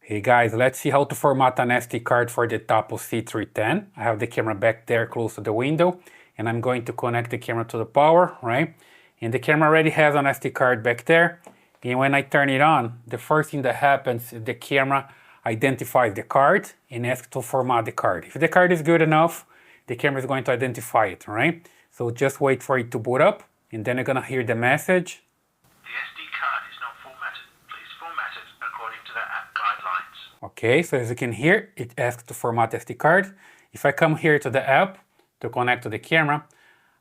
Hey guys, let's see how to format an SD card for the Tapo C310. I have the camera back there close to the window and I'm going to connect the camera to the power, right? And the camera already has an SD card back there. And when I turn it on, the first thing that happens is the camera identifies the card and asks to format the card. If the card is good enough, the camera is going to identify it, right? So just wait for it to boot up and then you're gonna hear the message. Okay, so as you can hear, it asks to format SD card. If I come here to the app to connect to the camera,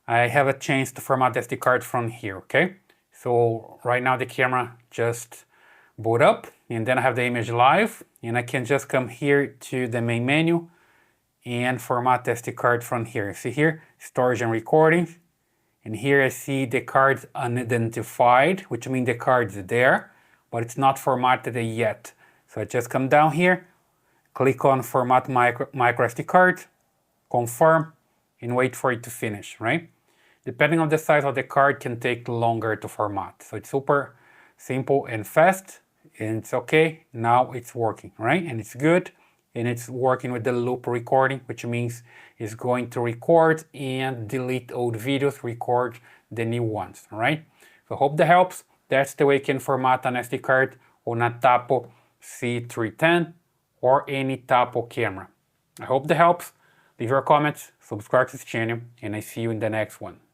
I have a chance to format SD card from here, okay? So right now the camera just boot up and then I have the image live and I can just come here to the main menu and format SD card from here. See here, storage and recording. And here I see the card's unidentified, which means the card's there, but it's not formatted yet. So I just come down here, click on Format microSD card, confirm, and wait for it to finish, right? Depending on the size of the card, can take longer to format. So it's super simple and fast, and it's okay. Now it's working, right? And it's good, and it's working with the loop recording, which means it's going to record and delete old videos, record the new ones, right? So hope that helps. That's the way you can format an SD card on a Tapo C310 or any Tapo camera. I hope that helps. Leave your comments, subscribe to this channel, and I see you in the next one.